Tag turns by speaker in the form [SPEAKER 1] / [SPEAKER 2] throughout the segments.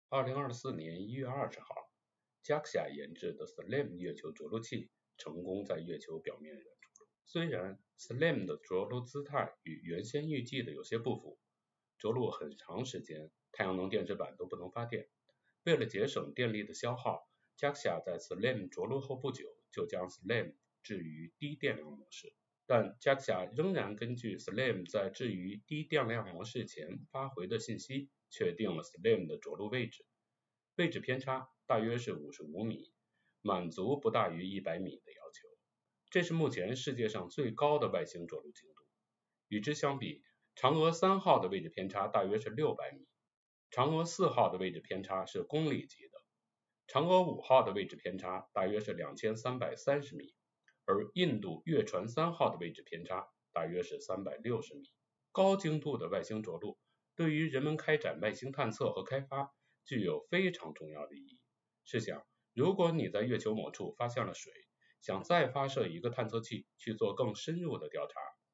[SPEAKER 1] 2024年1月20号 ，JAXA 研制的 SLAM 月球着陆器成功在月球表面着陆。虽然 SLAM 的着陆姿态与原先预计的有些不符，着陆很长时间，太阳能电池板都不能发电。为了节省电力的消耗， JAXA 在 SLAM 着陆后不久就将 SLAM 置于低电量模式。但 JAXA 仍然根据 SLAM 在置于低电量模式前发回的信息，确定了 SLAM 的着陆位置，位置偏差大约是55米，满足不大于100米的要求。这是目前世界上最高的外星着陆精度。与之相比，嫦娥3号的位置偏差大约是600米，嫦娥4号的位置偏差是公里级的，嫦娥5号的位置偏差大约是2330米，而印度月船3号的位置偏差大约是360米。高精度的外星着陆对于人们开展外星探测和开发具有非常重要的意义。试想，如果你在月球某处发现了水，想再发射一个探测器去做更深入的调查，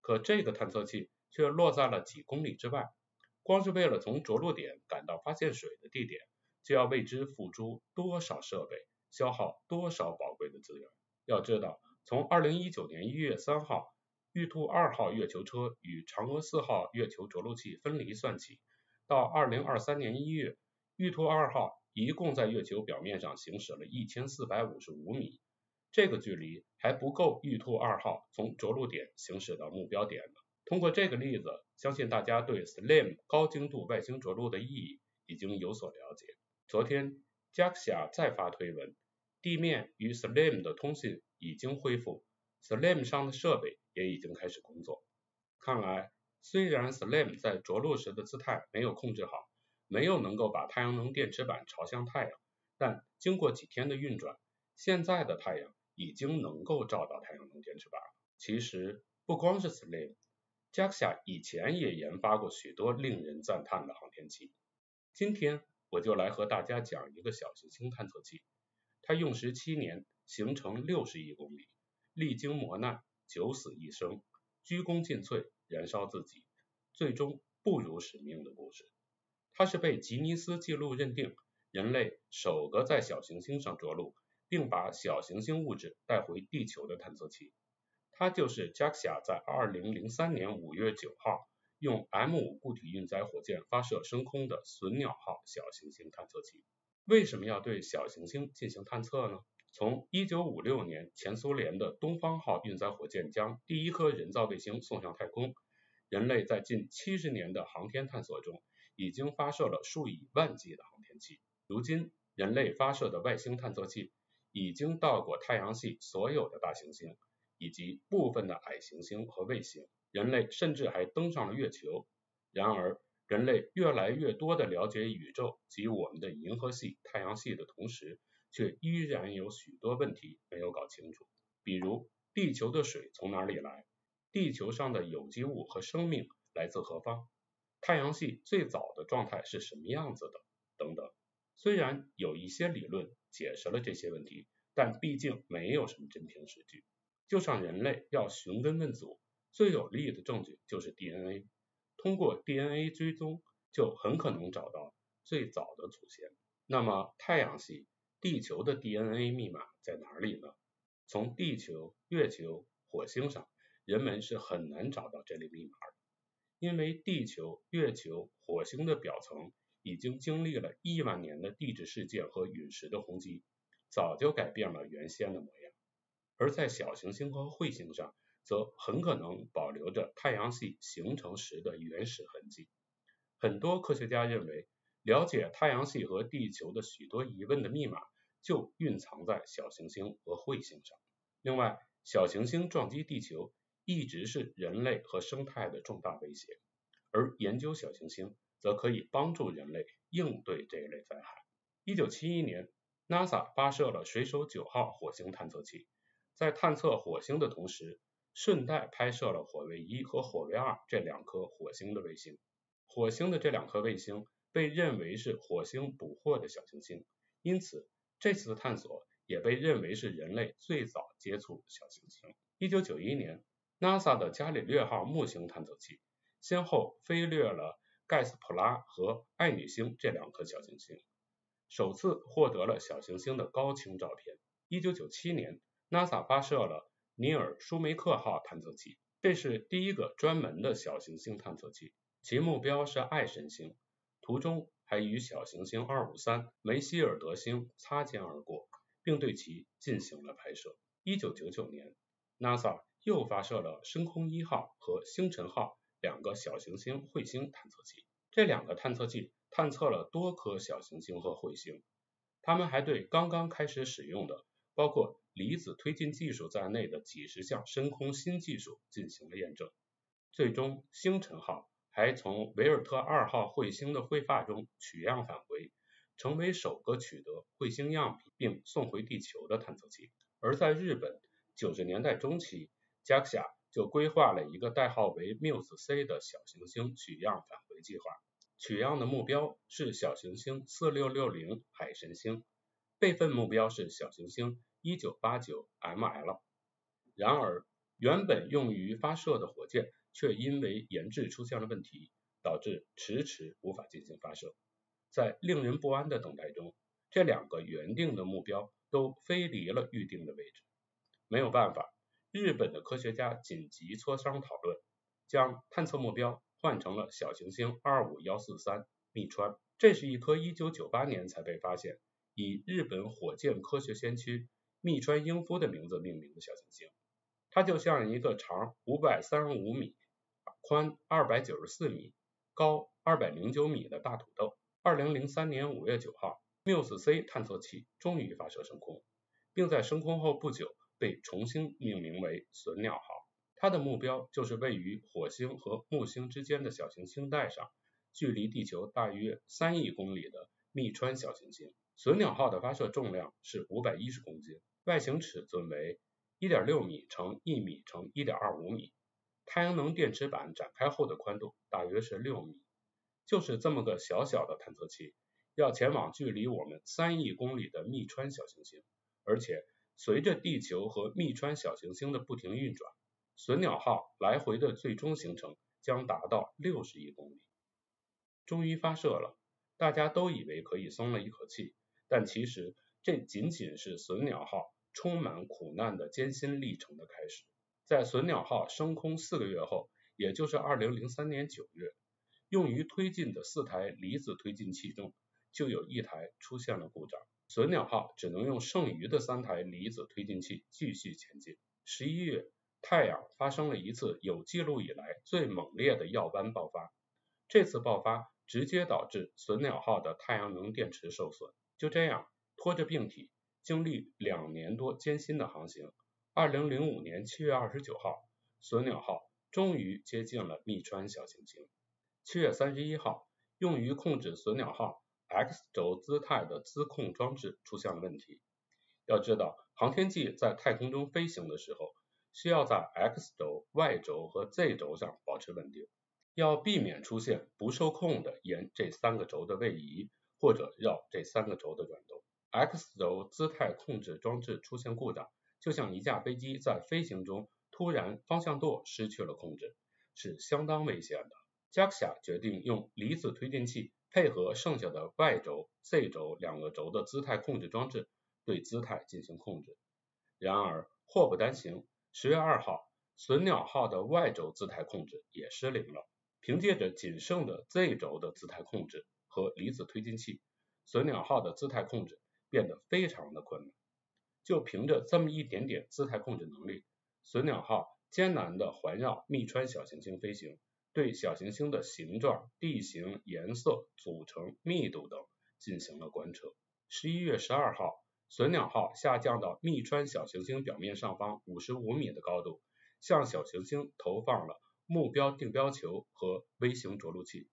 [SPEAKER 1] 可这个探测器却落在了几公里之外，光是为了从着陆点赶到发现水的地点，就要为之付出多少设备，消耗多少宝贵的资源。要知道，从2019年1月3号玉兔2号月球车与嫦娥4号月球着陆器分离算起，到2023年1月，玉兔2号一共在月球表面上行驶了1455米，这个距离还不够玉兔2号从着陆点行驶到目标点的。通过这个例子，相信大家对 SLAM 高精度外星着陆的意义已经有所了解。昨天 JAXA 再发推文，地面与 SLAM 的通信已经恢复， SLAM 上的设备也已经开始工作。看来虽然 SLAM 在着陆时的姿态没有控制好，没有能够把太阳能电池板朝向太阳，但经过几天的运转，现在的太阳已经能够照到太阳能电池板了。其实不光是 SLAM， JAXA 以前也研发过许多令人赞叹的航天器。今天我就来和大家讲一个小行星探测器，它用时7年，行程60亿公里，历经磨难，九死一生，鞠躬尽瘁，燃烧自己，最终不辱使命的故事。它是被吉尼斯纪录认定人类首个在小行星上着陆，并把小行星物质带回地球的探测器。它就是 JAXA 在2003年5月9号用 M5 固体运载火箭发射升空的隼鸟号小行星探测器。为什么要对小行星进行探测呢？从1956年前苏联的东方号运载火箭将第一颗人造卫星送上太空，人类在近70年的航天探索中已经发射了数以万计的航天器。如今人类发射的外星探测器已经到过太阳系所有的大行星以及部分的矮行星和卫星，人类甚至还登上了月球。然而人类越来越多的了解宇宙及我们的银河系、太阳系的同时，却依然有许多问题没有搞清楚，比如地球的水从哪里来，地球上的有机物和生命来自何方，太阳系最早的状态是什么样子的，等等。虽然有一些理论解释了这些问题，但毕竟没有什么真凭实据。就像人类要寻根问祖，最有力的证据就是 DNA， 通过 DNA 追踪就很可能找到最早的祖先。那么太阳系、地球的 DNA 密码在哪里呢？从地球、月球、火星上，人们是很难找到这类密码的，因为地球、月球、火星的表层已经经历了1万年的地质事件和陨石的轰击，早就改变了原先的模样。而在小行星和彗星上，则很可能保留着太阳系形成时的原始痕迹。很多科学家认为，了解太阳系和地球的许多疑问的密码就蕴藏在小行星和彗星上。另外，小行星撞击地球一直是人类和生态的重大威胁，而研究小行星则可以帮助人类应对这一类灾害。1971年 NASA 发射了水手9号火星探测器，在探测火星的同时，顺带拍摄了火卫1和火卫2这2颗火星的卫星。火星的这2颗卫星被认为是火星捕获的小行星，因此这次探索也被认为是人类最早接触小行星。1991年 NASA 的伽利略号木星探测器先后飞掠了盖斯普拉和爱女星这2颗小行星，首次获得了小行星的高清照片。1997年 NASA 发射了尼尔舒梅克号探测器，这是第一个专门的小行星探测器，其目标是爱神星，途中还与小行星253梅希尔德星擦肩而过，并对其进行了拍摄。1999年 NASA 又发射了深空1号和星辰号两个小行星彗星探测器，这两个探测器探测了多颗小行星和彗星，它们还对刚刚开始使用的包括离子推进技术在内的几十项深空新技术进行了验证。最终星辰号还从维尔特2号彗星的彗发中取样返回，成为首个取得彗星样品并送回地球的探测器。而在日本90年代中期 JAXA 就规划了一个代号为 Muse-C 的小行星取样返回计划，取样的目标是小行星4660海神星，备份目标是小行星1989 ML。 然而原本用于发射的火箭却因为研制出现了问题，导致迟迟无法进行发射。在令人不安的等待中，这两个原定的目标都飞离了预定的位置。没有办法，日本的科学家紧急磋商讨论，将探测目标换成了小行星25143密川。这是一颗1998年才被发现，以日本火箭科学先驱密川英夫的名字命名的小行星。它就像一个长535米、宽294米、高209米的大土豆。2003年5月9号 Muse-C 探测器终于发射升空，并在升空后不久被重新命名为隼鸟号。它的目标就是位于火星和木星之间的小行星带上，距离地球大约3亿公里的密川小行星。隼鸟号的发射重量是510公斤，外形尺寸为 1.6 米乘1米乘 1.25 米，太阳能电池板展开后的宽度大约是6米。就是这么个小小的探测器，要前往距离我们3亿公里的密川小行星，而且随着地球和密川小行星的不停运转，隼鸟号来回的最终行程将达到60亿公里。终于发射了，大家都以为可以松了一口气，但其实这仅仅是隼鸟号充满苦难的艰辛历程的开始。在隼鸟号升空4个月后，也就是2003年9月，用于推进的4台离子推进器中就有一台出现了故障，隼鸟号只能用剩余的3台离子推进器继续前进。11月，太阳发生了一次有记录以来最猛烈的耀斑爆发，这次爆发直接导致隼鸟号的太阳能电池受损。就这样拖着病体，经历2年多艰辛的航行，2005年7月29号，隼鸟号终于接近了密川小行星。7月31号，用于控制隼鸟号 X 轴姿态的姿控装置出现了问题。要知道，航天器在太空中飞行的时候，需要在 X 轴、Y 轴和 Z 轴上保持稳定，要避免出现不受控的沿这3个轴的位移，或者绕这3个轴的转动。X 轴姿态控制装置出现故障，就像一架飞机在飞行中突然方向舵失去了控制，是相当危险的。JAXA 决定用离子推进器配合剩下的 Y 轴、Z 轴2个轴的姿态控制装置对姿态进行控制。然而祸不单行，10月2号，隼鸟号的 Y 轴姿态控制也失灵了。凭借着仅剩的 Z 轴的姿态控制和离子推进器，隼鸟号的姿态控制变得非常的困难。就凭着这么一点点姿态控制能力，隼鸟号艰难地环绕密川小行星飞行，对小行星的形状、地形、颜色、组成、密度等进行了观测。11月12号，隼鸟号下降到密川小行星表面上方55米的高度，向小行星投放了目标定标球和微型着陆器。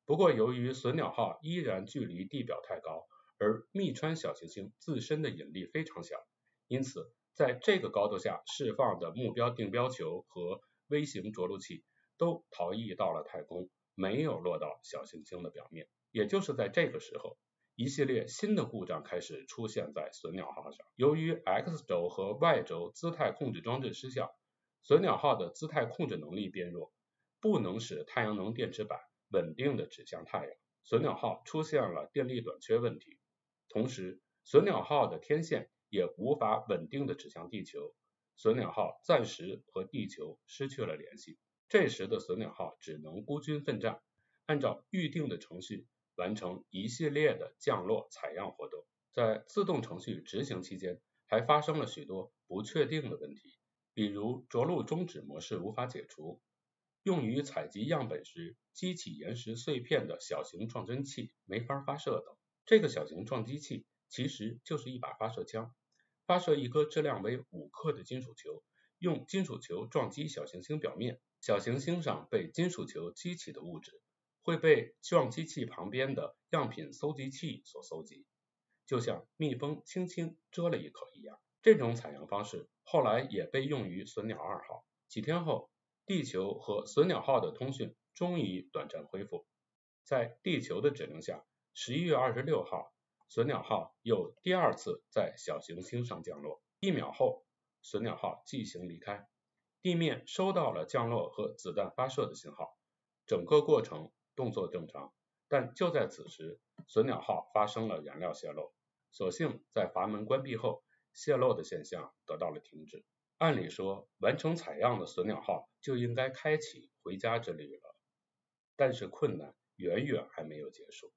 [SPEAKER 1] 不过由于隼鸟号依然距离地表太高，而密川小行星自身的引力非常小，因此在这个高度下释放的目标定标球和微型着陆器都逃逸到了太空，没有落到小行星的表面。也就是在这个时候，一系列新的故障开始出现在隼鸟号上。由于 X 轴和 Y 轴姿态控制装置失效，隼鸟号的姿态控制能力变弱，不能使太阳能电池板稳定的指向太阳。隼鸟号出现了电力短缺问题，同时，隼鸟号的天线也无法稳定的指向地球，隼鸟号暂时和地球失去了联系。这时的隼鸟号只能孤军奋战，按照预定的程序完成一系列的降落采样活动。在自动程序执行期间，还发生了许多不确定的问题，比如着陆终止模式无法解除，用于采集样本时激起岩石碎片的小型撞针器没法发射等。这个小型撞击器其实就是一把发射枪，发射一颗质量为5克的金属球，用金属球撞击小行星表面，小行星上被金属球激起的物质会被撞击器旁边的样品搜集器所搜集，就像蜜蜂轻轻蛰了一口一样。这种采样方式后来也被用于隼鸟2号。几天后，地球和隼鸟号的通讯终于短暂恢复。在地球的指令下，11月26号，隼鸟号又第2次在小行星上降落。1秒后，隼鸟号即行离开，地面收到了降落和子弹发射的信号，整个过程动作正常。但就在此时，隼鸟号发生了燃料泄漏，所幸在阀门关闭后，泄漏的现象得到了停止。按理说，完成采样的隼鸟号就应该开启回家之旅了，但是困难远远还没有结束。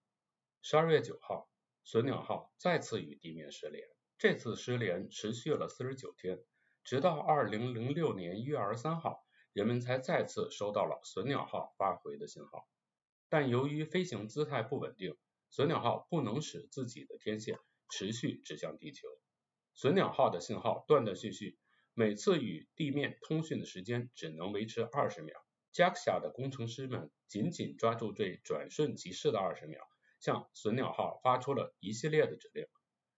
[SPEAKER 1] 12月9号，隼鸟号再次与地面失联，这次失联持续了49天，直到2006年1月23号，人们才再次收到了隼鸟号发回的信号。但由于飞行姿态不稳定，隼鸟号不能使自己的天线持续指向地球。隼鸟号的信号断断续续，每次与地面通讯的时间只能维持20秒。JAXA 的工程师们紧紧抓住这转瞬即逝的20秒，向隼鸟号发出了一系列的指令，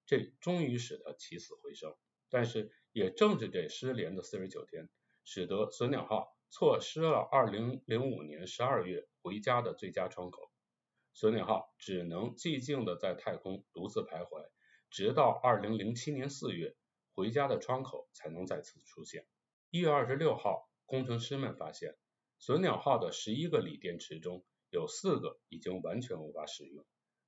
[SPEAKER 1] 这终于使它起死回生。但是也正是这失联的49天，使得隼鸟号错失了2005年12月回家的最佳窗口。隼鸟号只能寂静地在太空独自徘徊，直到2007年4月，回家的窗口才能再次出现。1月26号，工程师们发现，隼鸟号的11个锂电池中有4个已经完全无法使用，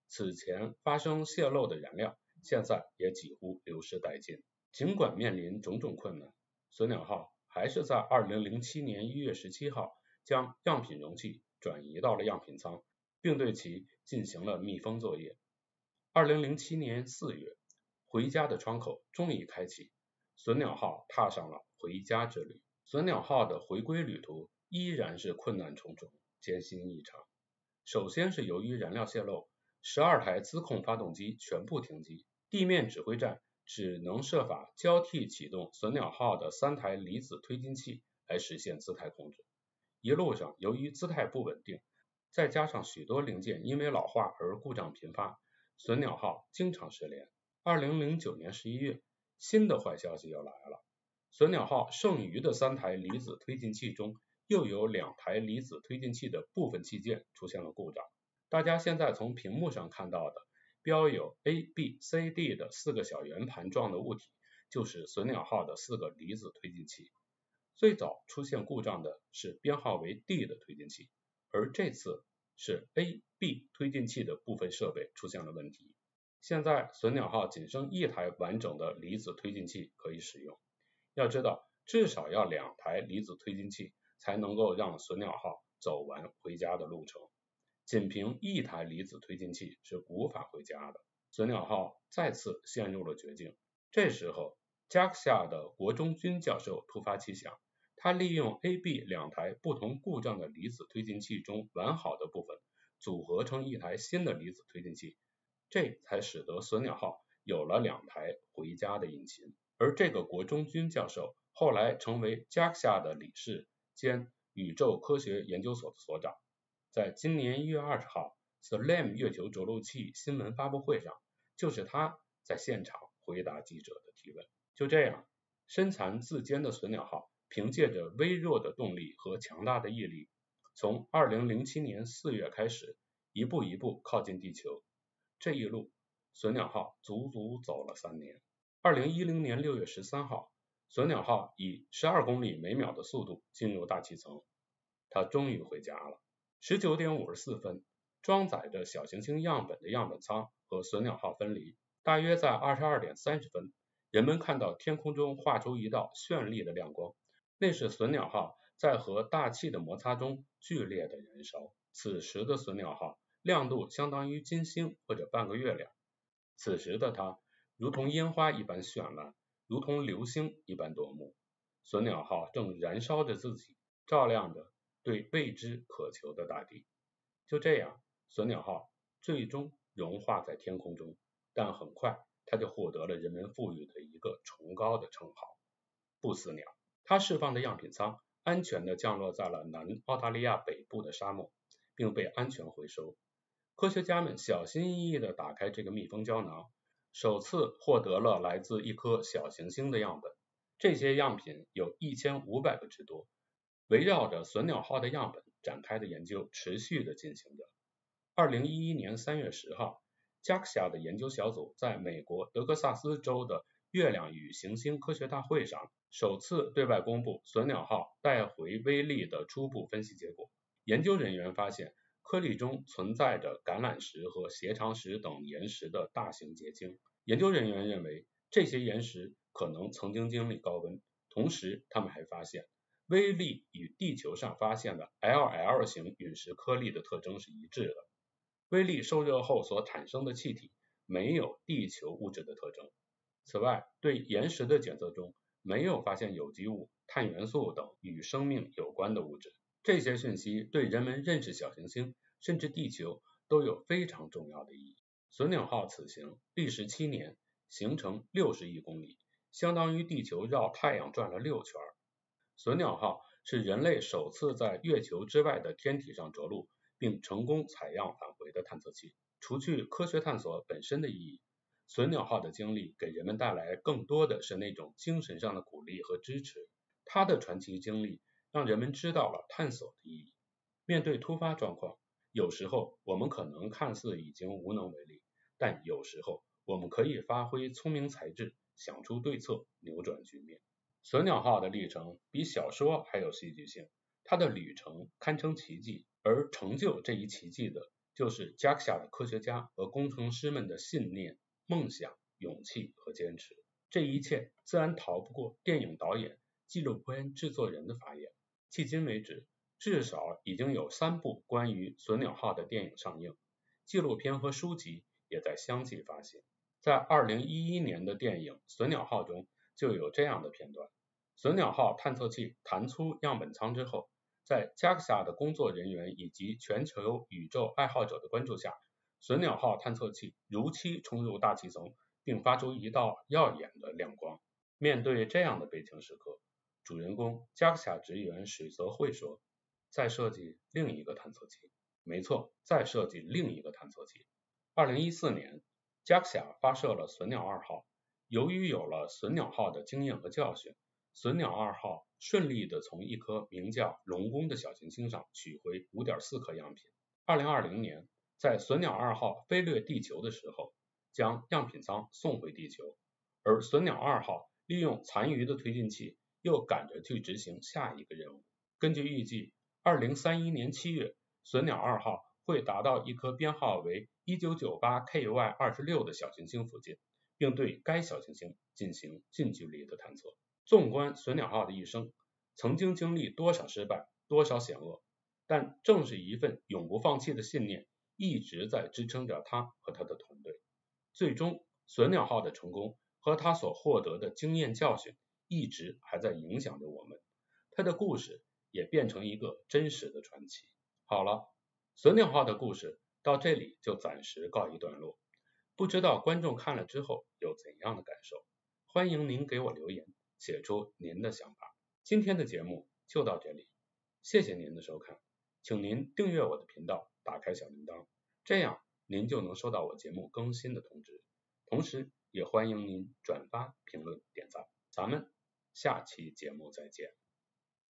[SPEAKER 1] 此前发生泄漏的燃料现在也几乎流失殆尽。尽管面临种种困难，隼鸟号还是在2007年1月17号将样品容器转移到了样品舱，并对其进行了密封作业。2007年4月，回家的窗口终于开启，隼鸟号踏上了回家之旅。隼鸟号的回归旅途依然是困难重重，艰辛异常。首先是由于燃料泄漏，12台自控发动机全部停机，地面指挥站只能设法交替启动隼鸟号的3台离子推进器来实现姿态控制。一路上由于姿态不稳定，再加上许多零件因为老化而故障频发，隼鸟号经常失联。2009年11月，新的坏消息又来了，隼鸟号剩余的3台离子推进器中又有2台离子推进器的部分器件出现了故障。大家现在从屏幕上看到的标有 A、B、C、D 的4个小圆盘状的物体，就是隼鸟号的4个离子推进器。最早出现故障的是编号为 D 的推进器，而这次是 A、B 推进器的部分设备出现了问题。现在隼鸟号仅剩1台完整的离子推进器可以使用。要知道，至少要2台离子推进器才能够让隼鸟号走完回家的路程，仅凭1台离子推进器是无法回家的。隼鸟号再次陷入了绝境。这时候 JAXA 的国中军教授突发奇想，他利用 A、B 2台不同故障的离子推进器中完好的部分，组合成1台新的离子推进器，这才使得隼鸟号有了2台回家的引擎。而这个国中军教授后来成为 JAXA 的理事兼宇宙科学研究所的所长。在今年1月20号 SLAM 月球着陆器新闻发布会上，就是他在现场回答记者的提问。就这样，身残志坚的隼鸟号凭借着微弱的动力和强大的毅力，从2007年4月开始，一步一步靠近地球。这一路，隼鸟号足足走了3年。2010年6月13号，隼鸟号以12公里每秒的速度进入大气层，它终于回家了。19点54分，装载着小行星样本的样本舱和隼鸟号分离。大约在22点30分，人们看到天空中画出一道绚丽的亮光，那是隼鸟号在和大气的摩擦中剧烈的燃烧。此时的隼鸟号亮度相当于金星或者半个月亮，此时的它如同烟花一般绚烂，如同流星一般夺目。隼鸟号正燃烧着自己，照亮着对未知渴求的大地。就这样，隼鸟号最终融化在天空中，但很快它就获得了人们赋予的一个崇高的称号——不死鸟。它释放的样品舱安全地降落在了南澳大利亚北部的沙漠，并被安全回收。科学家们小心翼翼地打开这个密封胶囊，首次获得了来自一颗小行星的样本。这些样品有1500个之多，围绕着隼鸟号的样本展开的研究持续地进行着。2011年3月10号 ，JAXA 的研究小组在美国德克萨斯州的月亮与行星科学大会上首次对外公布隼鸟号带回微粒的初步分析结果。研究人员发现颗粒中存在着橄榄石和斜长石等岩石的大型结晶。研究人员认为这些岩石可能曾经经历高温，同时他们还发现微粒与地球上发现的 LL 型陨石颗粒的特征是一致的。微粒受热后所产生的气体没有地球物质的特征。此外，对岩石的检测中没有发现有机物、碳元素等与生命有关的物质。这些讯息对人们认识小行星甚至地球都有非常重要的意义。隼鸟号此行历时7年，行程60亿公里，相当于地球绕太阳转了6圈。隼鸟号是人类首次在月球之外的天体上着陆并成功采样返回的探测器。除去科学探索本身的意义，隼鸟号的经历给人们带来更多的是那种精神上的鼓励和支持。它的传奇经历让人们知道了探索的意义。面对突发状况，有时候我们可能看似已经无能为力，但有时候我们可以发挥聪明才智，想出对策，扭转局面。隼鸟号的历程比小说还有戏剧性，它的旅程堪称奇迹，而成就这一奇迹的就是 JAXA 的科学家和工程师们的信念、梦想、勇气和坚持。这一切自然逃不过电影导演、纪录片制作人的法眼。迄今为止，至少已经有3部关于隼鸟号的电影上映，纪录片和书籍也在相继发行。在2011年的电影《隼鸟号》中就有这样的片段：隼鸟号探测器弹出样本舱之后，在 JAXA 的工作人员以及全球宇宙爱好者的关注下，隼鸟号探测器如期冲入大气层，并发出一道耀眼的亮光。面对这样的悲情时刻，主人公 JAXA 职员水泽会说：“再设计另一个探测器。”没错，再设计另一个探测器。2014年 ，JAXA 发射了隼鸟2号。由于有了隼鸟号的经验和教训，隼鸟2号顺利地从一颗名叫龙宫的小行星上取回 5.4 克样品。2020年，在隼鸟2号飞掠地球的时候，将样品舱送回地球，而隼鸟2号利用残余的推进器又赶着去执行下一个任务。根据预计，2031年7月，隼鸟2号会达到一颗编号为 1998KY26 的小行星附近，并对该小行星进行近距离的探测。纵观隼鸟号的一生，曾经经历多少失败，多少险恶，但正是一份永不放弃的信念，一直在支撑着他和他的团队。最终，隼鸟号的成功和他所获得的经验教训，一直还在影响着我们。他的故事也变成一个真实的传奇。好了，隼鸟号的故事到这里就暂时告一段落。不知道观众看了之后有怎样的感受？欢迎您给我留言，写出您的想法。今天的节目就到这里，谢谢您的收看，请您订阅我的频道，打开小铃铛，这样您就能收到我节目更新的通知。同时也欢迎您转发、评论、点赞。咱们下期节目再见。